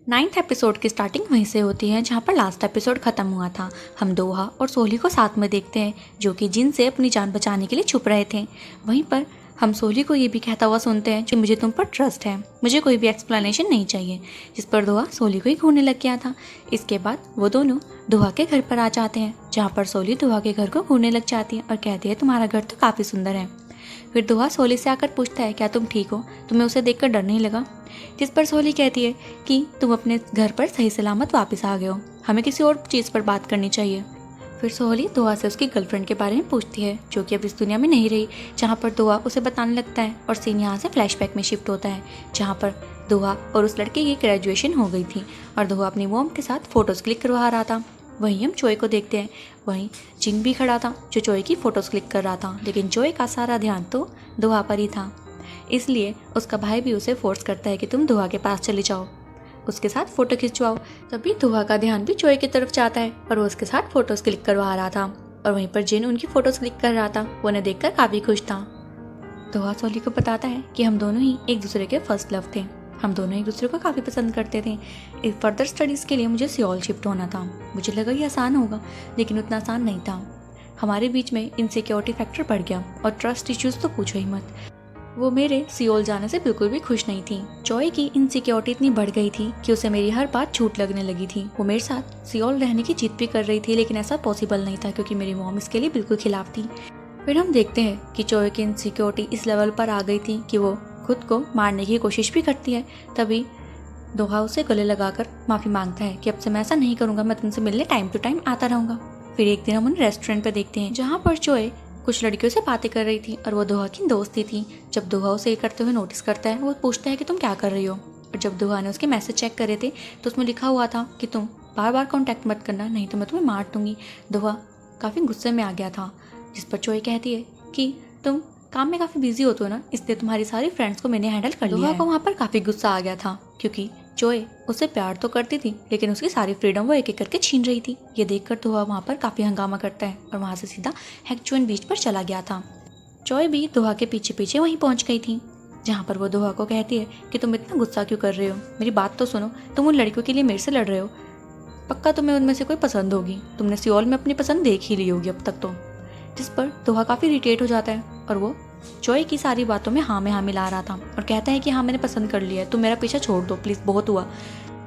9th episode की starting वहीं से होती है जहाँ पर लास्ट एपिसोड ख़त्म हुआ था। हम दोहा और सोली को साथ में देखते हैं जो कि जिन से अपनी जान बचाने के लिए छुप रहे थे। वहीं पर हम सोली को ये भी कहता हुआ सुनते हैं कि मुझे तुम पर ट्रस्ट है, मुझे कोई भी एक्सप्लेनेशन नहीं चाहिए, जिस पर दोहा सोली को ही घूरने लग गया था। इसके बाद वो दोनों दोहा के घर पर आ जाते हैं जहाँ पर सोली दोहा के घर को घूरने लग जाती है और कहती है तुम्हारा घर तो काफ़ी सुंदर है। फिर दोहा सोली से आकर पूछता है क्या तुम ठीक हो, तुम्हें उसे देखकर डर नहीं लगा? जिस पर सोली कहती है कि तुम अपने घर पर सही सलामत वापस आ गए हो, हमें किसी और चीज़ पर बात करनी चाहिए। फिर सोली दोहा से उसकी गर्लफ्रेंड के बारे में पूछती है जो कि अब इस दुनिया में नहीं रही, जहाँ पर दोहा उसे बताने लगता है और सीन यहाँ से फ्लैशबैक में शिफ्ट होता है जहाँ पर दोहा और उस लड़के की ग्रेजुएशन हो गई थी और दोहा अपनी मॉम के साथ फ़ोटोज़ क्लिक करवा रहा था। वहीं हम चोय को देखते हैं, वहीं जिन भी खड़ा था जो चोय की फ़ोटोज़ क्लिक कर रहा था, लेकिन चोय का सारा ध्यान तो दोहा पर ही था। इसलिए उसका भाई भी उसे फोर्स करता है कि तुम दोहा के पास चले जाओ, उसके साथ फ़ोटो खिंचवाओ। तभी दोहा का ध्यान भी चोय की तरफ जाता है और वो उसके साथ फ़ोटोज़ क्लिक करवा रहा था और वहीं पर जिन उनकी फ़ोटोज़ क्लिक कर रहा था वो उन्हें देखकर काफ़ी खुश था। दोहा सोली को बताता है कि हम दोनों ही एक दूसरे के फर्स्ट लव थे, हम दोनों एक दूसरे को काफ़ी पसंद करते थे। एक फर्दर स्टडीज़ के लिए मुझे सियोल शिफ्ट होना था, मुझे लगा ये आसान होगा, लेकिन उतना आसान नहीं था। हमारे बीच में इनसिक्योरिटी फैक्टर बढ़ गया और ट्रस्ट इश्यूज़ तो पूछो ही मत। वो मेरे सियोल जाने से बिल्कुल भी खुश नहीं थी। चोय की इनसिक्योरिटी इतनी बढ़ गई थी कि उसे मेरी हर बात झूठ लगने लगी थी। वो मेरे साथ सियोल रहने की जिद भी कर रही थी, लेकिन ऐसा पॉसिबल नहीं था क्योंकि मेरी मॉम इसके लिए बिल्कुल खिलाफ थी। फिर हम देखते हैं कि चोय की इनसिक्योरिटी इस लेवल पर आ गई थी कि वो खुद को मारने की कोशिश भी करती है। तभी दोहा उसे गले लगाकर माफ़ी मांगता है कि अब से मैं ऐसा नहीं करूँगा, मैं तुमसे मिलने टाइम टू टाइम आता रहूँगा। फिर एक दिन हम उन्हें रेस्टोरेंट पर देखते हैं जहाँ पर चोय कुछ लड़कियों से बातें कर रही थी और वो दोहा की दोस्ती थी। जब दोहा उसे करते हुए नोटिस करता है, वो पूछता है कि तुम क्या कर रही हो। और जब दोहा ने उसके मैसेज चेक करे थे तो उसमें लिखा हुआ था कि तुम बार बार कॉन्टैक्ट मत करना, नहीं तो मैं तुम्हें मार दूंगी। दोहा काफ़ी गुस्से में आ गया था, जिस पर चोय कहती है कि तुम काम में काफ़ी बिजी होते हो ना, इसलिए तुम्हारी सारी फ्रेंड्स को मैंने हैंडल कर लिया है। दोहा को वहाँ पर काफ़ी गुस्सा आ गया था क्योंकि चोय उसे प्यार तो करती थी लेकिन उसकी सारी फ्रीडम वो एक एक करके छीन रही थी। ये देखकर दोहा वहाँ पर काफ़ी हंगामा करता है और वहाँ से सीधा हैक्चुअन बीच पर चला गया था। चोय भी दोहा के पीछे पीछे वहीं पहुँच गई थी जहाँ पर वो दोहा को कहती है कि तुम इतना गुस्सा क्यों कर रहे हो, मेरी बात तो सुनो, तुम उन लड़कियों के लिए मेरे से लड़ रहे हो, पक्का तुम्हें उनमें से कोई पसंद होगी, तुमने सियोल में अपनी पसंद देख ही ली होगी अब तक तो। जिस पर दोहा काफ़ी इरिटेट हो जाता है और वो चोय की सारी बातों में हाँ मिला रहा था और कहता है कि हाँ मैंने पसंद कर लिया है, तुम मेरा पीछा छोड़ दो प्लीज़, बहुत हुआ।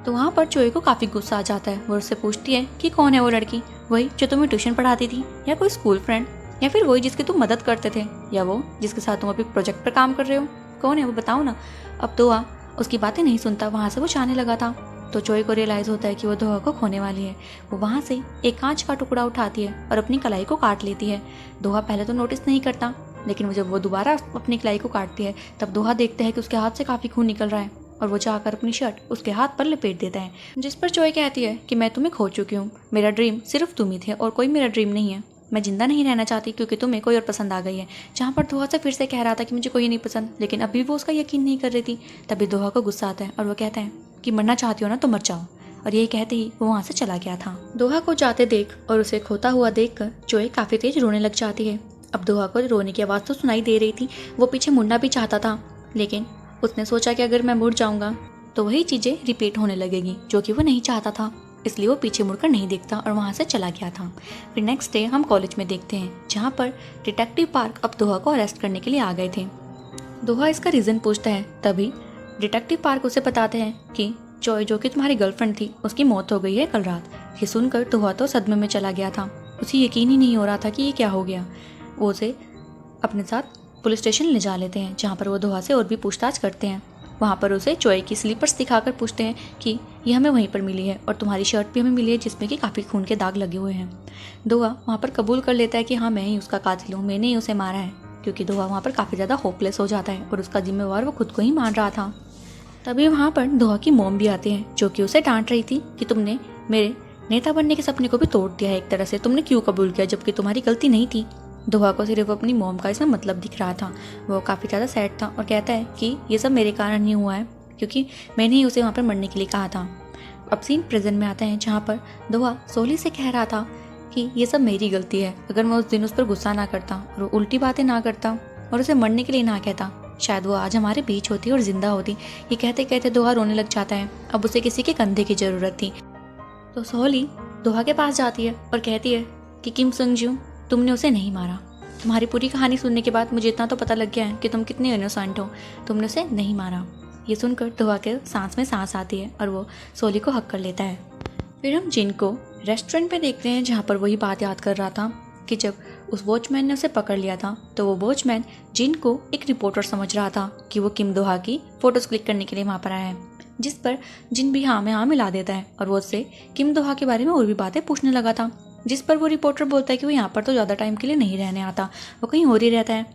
तो वहाँ पर चोय को काफ़ी गुस्सा आ जाता है। वो उससे पूछती है कि कौन है वो लड़की, वही जो तुम्हें ट्यूशन पढ़ाती थी, या कोई स्कूल फ्रेंड, या फिर वही जिसकी तुम मदद करते थे, या वो जिसके साथ तुम अभी प्रोजेक्ट पर काम कर रहे हो, कौन है वो बताओ ना। अब दोहा उसकी बातें नहीं सुनता, वहाँ से वो जाने लगा था। तो चोय को रियलाइज़ होता है कि वो दोहा को खोने वाली है। वो वहाँ से एक कांच का टुकड़ा उठाती है और अपनी कलाई को काट लेती है। दोहा पहले तो नोटिस नहीं करता, लेकिन जब वो दोबारा अपनी कलाई को काटती है तब दोहा देखता है कि उसके हाथ से काफ़ी खून निकल रहा है और वो जाकर अपनी शर्ट उसके हाथ पर लपेट देता है। जिस पर चोय कहती है कि मैं तुम्हें खो चुकी हूँ, मेरा ड्रीम सिर्फ तुम ही थे और कोई मेरा ड्रीम नहीं है, मैं जिंदा नहीं रहना चाहती क्योंकि तुम्हें कोई और पसंद आ गई है। जहाँ पर दोहा से फिर से कह रहा था कि मुझे कोई नहीं पसंद, लेकिन अभी वो उसका यकीन नहीं कर रही थी। तभी दोहा को गुस्सा आता है और वो कहता है कि मरना चाहती हो ना तो मर जाओ, और यही कहते ही वो वहाँ से चला गया था। दोहा को जाते देख और उसे खोता हुआ देखकर चोय काफ़ी तेज रोने लग जाती है। अब दोहा को रोने की आवाज़ तो सुनाई दे रही थी, वो पीछे मुड़ना भी चाहता था, लेकिन उसने सोचा कि अगर मैं मुड़ जाऊंगा तो वही चीज़ें रिपीट होने लगेगी जो कि वो नहीं चाहता था, इसलिए वो पीछे मुड़कर नहीं देखता और वहाँ से चला गया था। फिर नेक्स्ट डे हम कॉलेज में देखते हैं जहाँ पर डिटेक्टिव पार्क अब दोहा को अरेस्ट करने के लिए आ गए थे। दोहा इसका रीज़न पूछता है, तभी डिटेक्टिव पार्क उसे बताते हैं कि चोय जो कि तुम्हारी गर्लफ्रेंड थी उसकी मौत हो गई है कल रात। ये सुनकर दोहा तो सदमे में चला गया था, उसे यकीन ही नहीं हो रहा था कि ये क्या हो गया। वो उसे अपने साथ पुलिस स्टेशन ले जा लेते हैं जहाँ पर वो दोहा से और भी पूछताछ करते हैं। वहाँ पर उसे चोय की स्लीपर्स दिखाकर पूछते हैं कि ये हमें वहीं पर मिली है और तुम्हारी शर्ट भी हमें मिली है जिसमें कि काफ़ी खून के दाग लगे हुए हैं। दोहा वहाँ पर कबूल कर लेता है कि हाँ मैं ही उसका कातिल हूँ, मैंने ही उसे मारा है, क्योंकि दोहा वहाँ पर काफ़ी ज़्यादा होपलेस हो जाता है और उसका जिम्मेवार वो खुद को ही मान रहा था। तभी वहाँ पर दोहा की मॉम भी आते हैं जो कि उसे डांट रही थी कि तुमने मेरे नेता बनने के सपने को भी तोड़ दिया है एक तरह से, तुमने क्यों कबूल किया जबकि तुम्हारी गलती नहीं थी। दोहा को सिर्फ अपनी मॉम का इसमें मतलब दिख रहा था। वो काफ़ी ज़्यादा सैड था और कहता है कि ये सब मेरे कारण ही हुआ है क्योंकि मैंने ही उसे वहाँ पर मरने के लिए कहा था। अब सीन प्रेजेंट में आता है जहाँ पर दोहा सोली से कह रहा था कि ये सब मेरी गलती है, अगर मैं उस दिन उस पर गुस्सा ना करता और उल्टी बातें ना करता और उसे मरने के लिए ना कहता, शायद वो आज हमारे बीच होती और जिंदा होती। ये कहते कहते दोहा रोने लग जाता है। अब उसे किसी के कंधे की ज़रूरत थी। तो सोली दोहा के पास जाती है और कहती है कि किम संग-ज्यू, तुमने उसे नहीं मारा। तुम्हारी पूरी कहानी सुनने के बाद मुझे इतना तो पता लग गया है कि तुम कितने इनोसेंट हो। तुमने उसे नहीं मारा। ये सुनकर दोहा के सांस में सांस आती है और वो सोली को हक कर लेता है। फिर हम जिन को रेस्टोरेंट पे देखते हैं, जहाँ पर वही बात याद कर रहा था कि जब उस वॉचमैन ने उसे पकड़ लिया था तो वो वॉचमैन जिन को एक रिपोर्टर समझ रहा था कि वो किम दोहा की फ़ोटोज़ क्लिक करने के लिए वहाँ पर आया है, जिस पर जिन भी हाँ में हाँ मिला देता है और वो उससे किम दोहा के बारे में और भी बातें पूछने लगा था, जिस पर वो रिपोर्टर बोलता है कि वो यहाँ पर तो ज़्यादा टाइम के लिए नहीं रहने आता, वो कहीं और ही रहता है।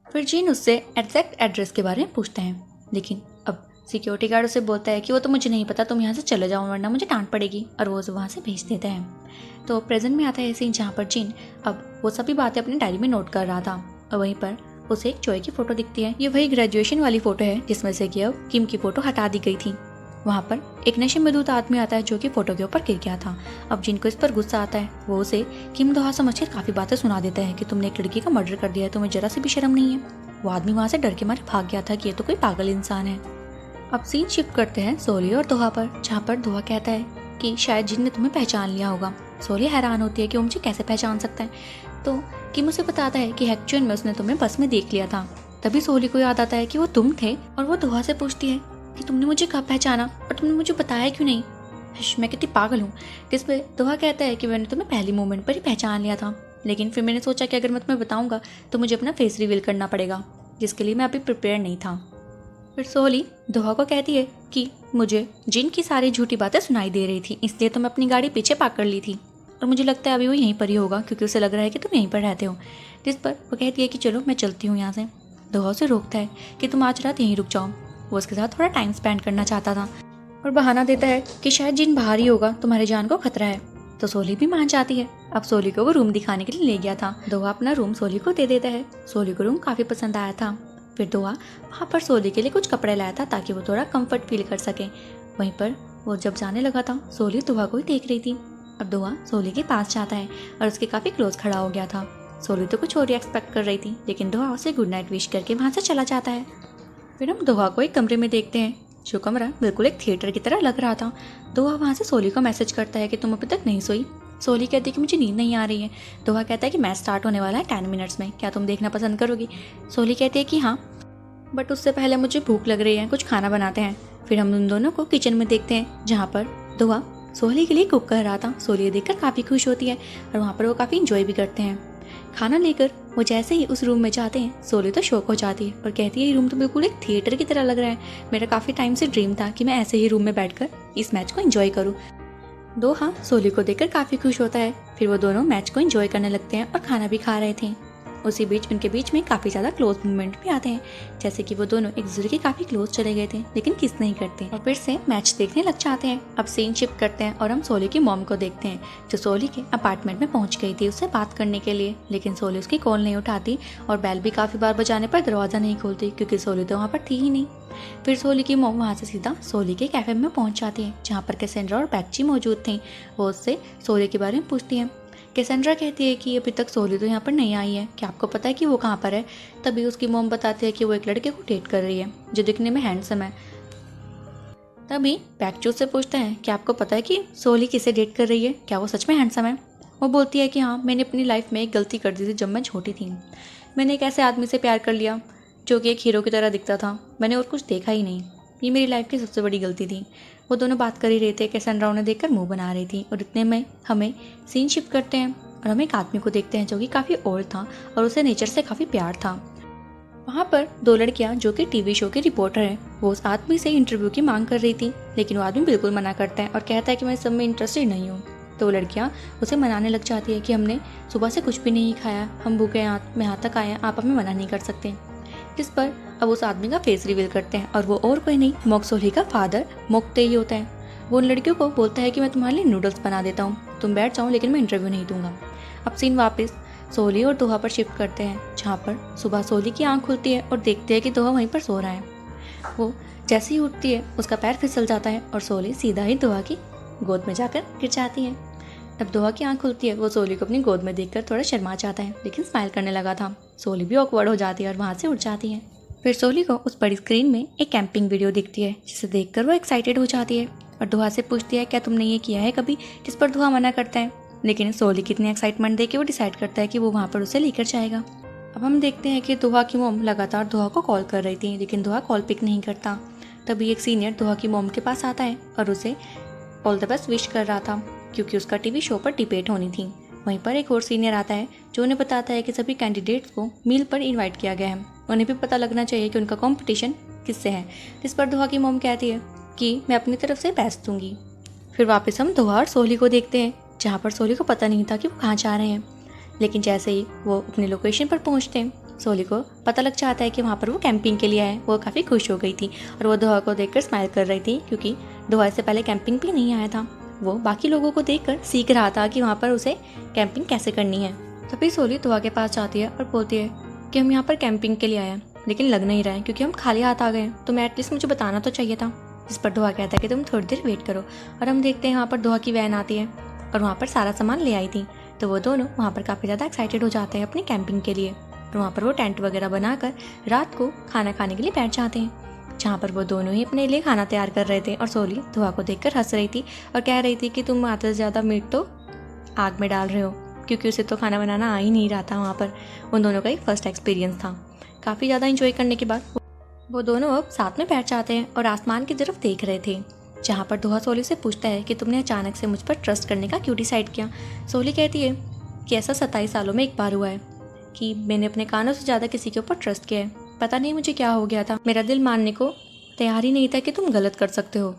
फिर जिन उससे एग्जैक्ट एड्रेस के बारे में पूछते हैं, लेकिन अब सिक्योरिटी गार्ड उसे बोलता है कि वो तो मुझे नहीं पता, तुम यहाँ से चले जाओ वरना मुझे डांट पड़ेगी, और वो उसे वहाँ से भेज देता है। तो प्रेजेंट में आता है सीन जहाँ पर जिन अब वो सभी बातें अपनी डायरी में नोट कर रहा था और वहीं पर उसे एक चॉय की फ़ोटो दिखती है। ये वही ग्रेजुएशन वाली फ़ोटो है जिसमें से कि अब किम की फ़ोटो हटा दी गई थी। वहाँ पर एक नशे में धुत आदमी आता है जो कि फ़ोटो के ऊपर गिर गया था। अब जिनको इस पर गुस्सा आता है वो उसे किम दोहा समझकर काफ़ी बातें सुना देता है कि तुमने एक लड़की का मर्डर कर दिया है, तुम्हें जरा सी भी शर्म नहीं है। वो आदमी वहाँ से डर के मारे भाग गया था कि ये तो कोई पागल इंसान है। अब सीन शिफ्ट करते हैं सोली और दोहा पर, जहाँ पर दोहा कहता है कि शायद जिन ने तुम्हें पहचान लिया होगा। सोली हैरान होती है कि वो मुझे कैसे पहचान सकता है, तो किम उसे बताता है कि एक्चुअल में उसने तुम्हें बस में देख लिया था। तभी सोली को याद आता है कि वो तुम थे और वो दोहा से पूछती है कि तुमने मुझे कब पहचाना और तुमने मुझे बताया क्यों नहीं। मैं कितनी पागल हूँ। जिस पे दोहा कहता है कि मैंने तुम्हें पहली मोमेंट पर ही पहचान लिया था, लेकिन फिर मैंने सोचा कि अगर मैं तुम्हें बताऊंगा तो मुझे अपना फेस रिवील करना पड़ेगा, जिसके लिए मैं अभी प्रिपेयर नहीं था। फिर सोली दोहा को कहती है कि मुझे जिन की सारी झूठी बातें सुनाई दे रही थी, इसलिए तो मैं अपनी गाड़ी पीछे पार्क कर ली थी और मुझे लगता है अभी वो यहीं पर ही होगा क्योंकि उसे लग रहा है कि तुम यहीं पर रहते हो। जिस पर वो कहती है कि चलो मैं चलती हूँ यहाँ से। दोहा उसे रोकता है कि तुम आज रात यहीं रुक जाओ। वो उसके साथ थोड़ा टाइम स्पेंड करना चाहता था और बहाना देता है कि शायद जिन बाहर ही होगा, तुम्हारी जान को खतरा है। तो सोली भी मान जाती है। अब सोली को वो रूम दिखाने के लिए ले गया था। दोहा अपना रूम सोली को दे देता है। सोली को रूम काफ़ी पसंद आया था। फिर दोहा वहाँ पर सोली के लिए कुछ कपड़े लाया था ताकि वो थोड़ा कंफर्ट फील कर सके। वहीं पर वो जब जाने लगा था सोली दोहा को ही देख रही थी। अब दोहा सोली के पास जाता है और उसके काफ़ी क्लोज खड़ा हो गया था। सोली तो कुछ और ही एक्सपेक्ट कर रही थी, लेकिन दोहा उसे गुड नाइट विश करके वहाँ से चला जाता है। फिर हम दोहा को एक कमरे में देखते हैं, जो कमरा बिल्कुल एक थिएटर की तरह लग रहा था। दोहा वहाँ से सोली को मैसेज करता है कि तुम अभी तक नहीं सोई। सोली कहती है कि मुझे नींद नहीं आ रही है। दोहा कहता है कि मैच स्टार्ट होने वाला है 10 मिनट्स में, क्या तुम देखना पसंद करोगी। सोली कहती है कि हाँ, बट उससे पहले मुझे भूख लग रही है, कुछ खाना बनाते हैं। फिर हम उन दोनों को किचन में देखते हैं, जहाँ पर दोहा सोली के लिए कुक कर रहा था। सोली देखकर काफ़ी खुश होती है और वहाँ पर वो काफ़ी इंजॉय भी करते हैं। खाना लेकर वो जैसे ही उस रूम में जाते हैं सोली तो शॉक हो जाती है और कहती है ये रूम तो बिल्कुल एक थिएटर की तरह लग रहा है। मेरा काफ़ी टाइम से ड्रीम था कि मैं ऐसे ही रूम में बैठकर इस मैच को एंजॉय करूँ। दोहा सोली को देखकर काफ़ी खुश होता है। फिर वो दोनों मैच को एंजॉय करने लगते हैं और खाना भी खा रहे थे। उसी बीच उनके बीच में काफ़ी ज़्यादा क्लोज मूवमेंट भी आते हैं, जैसे कि वो दोनों एक दूसरे के काफ़ी क्लोज चले गए थे लेकिन किस नहीं करते और फिर से मैच देखने लग जाते हैं। अब सीन शिफ्ट करते हैं और हम सोली की मॉम को देखते हैं, जो सोली के अपार्टमेंट में पहुंच गई थी उससे बात करने के लिए, लेकिन सोली उसकी कॉल नहीं उठाती और बेल भी काफ़ी बार बजाने पर दरवाज़ा नहीं खोलती क्योंकि सोली तो वहाँ पर थी ही नहीं। फिर सोली की मॉम वहाँ से सीधा सोली के कैफे में पहुँच जाती है, जहाँ पर कैसेंड्रा और बैक्ची मौजूद थे। वो उससे सोली के बारे में पूछती है। कैसेंड्रा कहती है कि अभी तक सोली तो यहाँ पर नहीं आई है, क्या आपको पता है कि वो कहाँ पर है। तभी उसकी मॉम बताती है कि वो एक लड़के को डेट कर रही है जो दिखने में हैंडसम है। तभी बैक्चू से पूछता है कि आपको पता है कि सोली किसे डेट कर रही है, क्या वो सच में हैंडसम है। वो बोलती है कि हाँ, मैंने अपनी लाइफ में एक गलती कर दी थी जब मैं छोटी थी। मैंने एक ऐसे आदमी से प्यार कर लिया जो कि एक हीरो की तरह दिखता था। मैंने और कुछ देखा ही नहीं। ये मेरी लाइफ की सबसे बड़ी गलती थी। वो दोनों बात कर ही रहे थे, कैसेंड्रा उन्हें देखकर मुंह बना रही थी और इतने में हमें सीन शिफ्ट करते हैं और हम एक आदमी को देखते हैं जो कि काफ़ी ओल्ड था और उसे नेचर से काफ़ी प्यार था। वहाँ पर दो लड़कियाँ जो कि टीवी शो के रिपोर्टर हैं, वो उस आदमी से इंटरव्यू की मांग कर रही थी, लेकिन वो आदमी बिल्कुल मना करता है और कहता है कि मैं इस सब में इंटरेस्टेड नहीं हूँ। तो वो लड़कियाँ उसे मनाने लग जाती है कि हमने सुबह से कुछ भी नहीं खाया, हम भूखे यहाँ तक आए हैं, आप हमें मना नहीं कर सकते। जिस पर अब उस आदमी का फेस रिवील करते हैं और वो और कोई नहीं, मोक सोली का फादर मोकते ही होता है। वो उन लड़कियों को बोलता है कि मैं तुम्हारे लिए नूडल्स बना देता हूँ, तुम बैठ जाओ, लेकिन मैं इंटरव्यू नहीं दूंगा। अब सीन वापस सोली और दोहा पर शिफ्ट करते हैं, जहाँ पर सुबह सोली की आंख खुलती है और देखते हैं कि दोहा वहीं पर सो रहा है। वो जैसे ही उठती है उसका पैर फिसल जाता है और सोली सीधा ही दोहा की गोद में जाकर गिर जाती है। अब दोहा की आंख खुलती है, वो सोली को अपनी गोद में देखकर थोड़ा शर्मा जाता है, लेकिन स्माइल करने लगा था। सोली भी ऑकवर्ड हो जाती है और वहाँ से उठ जाती है। फिर सोली को उस बड़ी स्क्रीन में एक कैंपिंग वीडियो दिखती है जिसे देखकर वो एक्साइटेड हो जाती है और दुआ से पूछती है क्या तुमने ये किया है कभी, जिस पर दुआ मना करता है। लेकिन सोली कितनी एक्साइटमेंट देके वो डिसाइड करता है कि वो वहाँ पर उसे लेकर जाएगा। अब हम देखते हैं कि दुआ की मॉम लगातार दुआ को कॉल कर रही थी लेकिन दुआ कॉल पिक नहीं करता। तभी एक सीनियर दुआ की मॉम के पास आता है और उसे ऑल द बेस्ट विश कर रहा था क्योंकि उसका टीवी शो पर डिबेट होनी थी। वहीं पर एक और सीनियर आता है जो उन्हें बताता है कि सभी कैंडिडेट्स को मील पर इनवाइट किया गया है, उन्हें भी पता लगना चाहिए कि उनका कंपटीशन किससे है। जिस पर दुआ की मॉम कहती है कि मैं अपनी तरफ से बेस्ट दूंगी। फिर वापस हम दुआ और सोली को देखते हैं जहाँ पर सोली को पता नहीं था कि वो कहाँ जा रहे हैं। लेकिन जैसे ही वो अपने लोकेशन पर पहुँचते हैं सोली को पता लग जाता है कि वहाँ पर वो कैंपिंग के लिए आए। वो काफ़ी खुश हो गई थी और वो दुआ को देखकर स्माइल कर रही थी क्योंकि दुआ से पहले कैंपिंग भी नहीं आया था। वो बाकी लोगों को देखकर सीख रहा था कि वहाँ पर उसे कैंपिंग कैसे करनी है। तभी सोली दुआ के पास जाती है और बोलती है कि हम यहाँ पर कैंपिंग के लिए आए हैं लेकिन लग नहीं रहा है क्योंकि हम खाली हाथ आ गए हैं, तो मैं एटलीस्ट मुझे बताना तो चाहिए था। जिस पर दुआ कहता है कि तुम थोड़ी देर वेट करो। और हम देखते हैं वहाँ पर दुआ की वैन आती है और वहाँ पर सारा सामान ले आई थी। तो वो दोनों वहाँ पर काफ़ी ज़्यादा एक्साइटेड हो जाते हैं अपनी कैंपिंग के लिए और वहाँ पर वो टेंट वगैरह बनाकर रात को खाना खाने के लिए बैठ जाते हैं, जहाँ पर वो दोनों ही अपने लिए खाना तैयार कर रहे थे। और सोली दुआ को देखकर हंस रही थी और कह रही थी कि तुम आधे से ज़्यादा मीट तो आग में डाल रहे हो क्योंकि उसे तो खाना बनाना आ ही नहीं रहा था। वहाँ पर उन दोनों का एक फर्स्ट एक्सपीरियंस था। काफ़ी ज़्यादा इंजॉय करने के बाद वो दोनों अब साथ में बैठ जाते हैं और आसमान की तरफ देख रहे थे, जहाँ पर दुआ सोली से पूछता है कि तुमने अचानक से मुझ पर ट्रस्ट करने का क्यों डिसाइड किया। सोली कहती है कि ऐसा 27 सालों में एक बार हुआ है कि मैंने अपने कानों से ज़्यादा किसी के ऊपर ट्रस्ट किया है। पता नहीं मुझे क्या हो गया था, मेरा दिल मानने को तैयार ही नहीं था कि तुम गलत कर सकते हो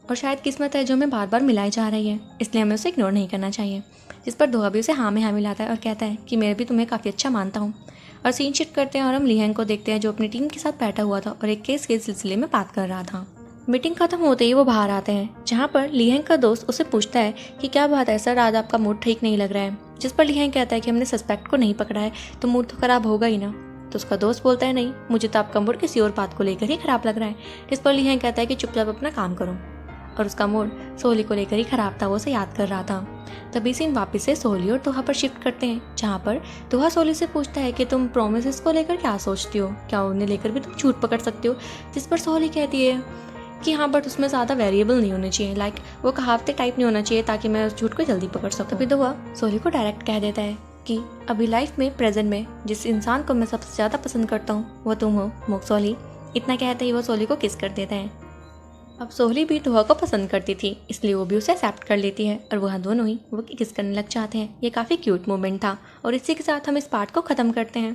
और शायद किस्मत है जो हमें बार बार मिलाई जा रही है, इसलिए हमें उसे इग्नोर नहीं करना चाहिए। जिस पर दुआ भी उसे हाँ में हाँ मिलाता है और कहता है कि मैं भी तुम्हें काफ़ी अच्छा मानता हूँ। और सीन शिफ्ट करते हैं और हम लिहेंग को देखते हैं जो अपनी टीम के साथ बैठा हुआ था और एक केस के सिलसिले में बात कर रहा था। मीटिंग खत्म होते ही वो बाहर आते हैं, जहाँ पर लिहेंग का दोस्त उसे पूछता है कि क्या बात है सर, आज आपका मूड ठीक नहीं लग रहा है। जिस पर लिहेंग कहता है कि हमने सस्पेक्ट को नहीं पकड़ा है तो मूड तो खराब होगा ही ना। तो उसका दोस्त बोलता है नहीं, मुझे तो आपका मूड किसी और बात को लेकर ही खराब लग रहा है। जिस पर लिहेंग कहता है कि चुपचाप अपना काम करो। और उसका मूड सोली को लेकर ही खराब था, वो उसे याद कर रहा था। तभी सीन वापस से सोली और दुआ पर शिफ्ट करते हैं, जहाँ पर दुआ सोली से पूछता है कि तुम प्रोमिसेस को लेकर क्या सोचती हो, क्या उन्हें लेकर भी तुम झूठ पकड़ सकती हो। जिस पर सोली कहती है कि हाँ बट उसमें ज़्यादा वेरिएबल नहीं होने चाहिए, लाइक वो कहावतें टाइप नहीं होना चाहिए ताकि मैं उस झूठ को जल्दी पकड़ सकूँ। तभी दुआ सोली को डायरेक्ट कह देता है कि अभी लाइफ में प्रेजेंट में जिस इंसान को मैं सबसे ज़्यादा पसंद करता हूँ वो तुम हो मोक सोली। इतना कहते ही वो सोली को किस कर देता है। अब सोली भी दुआ को पसंद करती थी इसलिए वो भी उसे एक्सेप्ट कर लेती है और वह दोनों ही वो किस करने लग जाते हैं। ये काफ़ी क्यूट मोमेंट था और इसी के साथ हम इस पार्ट को ख़त्म करते हैं।